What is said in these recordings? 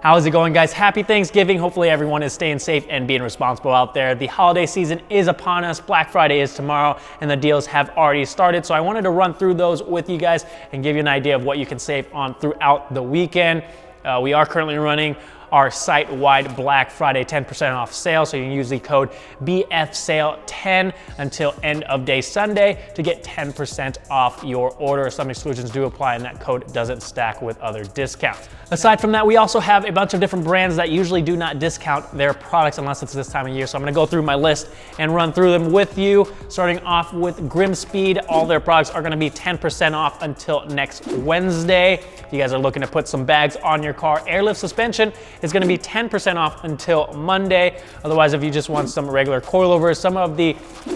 How is it going, guys? Happy Thanksgiving. Hopefully everyone is staying safe and being responsible out there. The holiday season is upon us. Black Friday is tomorrow and the deals have already started. So I wanted to run through those with you guys and give you an idea of what you can save on throughout the weekend. We are currently running our site-wide Black Friday 10% off sale. So you can use the code BFSale10 until end of day Sunday to get 10% off your order. Some exclusions do apply and that code doesn't stack with other discounts. Aside from that, we also have a bunch of different brands that usually do not discount their products unless it's this time of year. So I'm gonna go through my list and run through them with you. Starting off with FTSpeed, all their products are gonna be 10% off until next Wednesday. If you guys are looking to put some bags on your car, airlift suspension is gonna be 10% off until Monday. Otherwise, if you just want some regular coilovers, some of the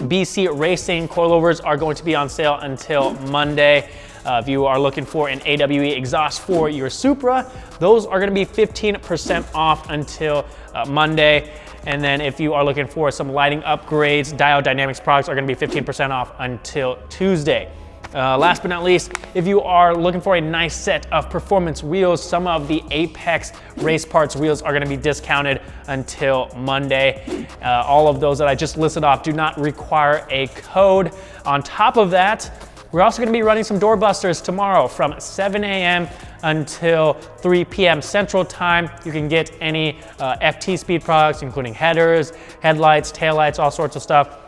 BC Racing coilovers are going to be on sale until Monday. If you are looking for an AWE exhaust for your Supra, those are gonna be 15% off until Monday. And then if you are looking for some lighting upgrades, Diode Dynamics products are gonna be 15% off until Tuesday. Last but not least, if you are looking for a nice set of performance wheels, some of the Apex race parts wheels are gonna be discounted until Monday. All of those that I just listed off do not require a code. On top of that, we're also gonna be running some doorbusters tomorrow from 7 a.m. until 3 p.m. Central Time. You can get any FTSpeed products, including headers, headlights, taillights, all sorts of stuff.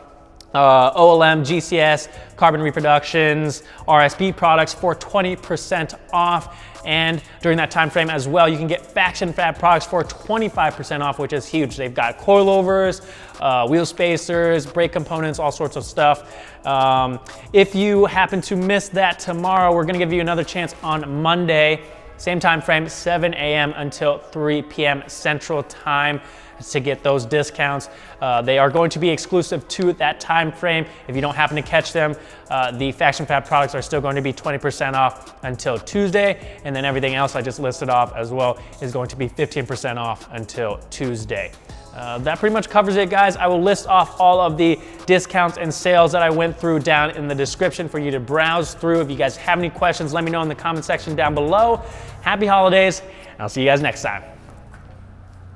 OLM, GCS, carbon reproductions, RSP products for 20% off. And during that time frame as well, you can get Faction Fab products for 25% off, which is huge. They've got coilovers, wheel spacers, brake components, all sorts of stuff. If you happen to miss that tomorrow, we're gonna give you another chance on Monday. Same time frame, 7 a.m. until 3 p.m. Central Time to get those discounts. They are going to be exclusive to that time frame. If you don't happen to catch them, the Faction Fab products are still going to be 20% off until Tuesday, and then everything else I just listed off as well is going to be 15% off until Tuesday. That pretty much covers it, guys. I will list off all of the discounts and sales that I went through down in the description for you to browse through. If you guys have any questions, let me know in the comment section down below. Happy holidays, and I'll see you guys next time.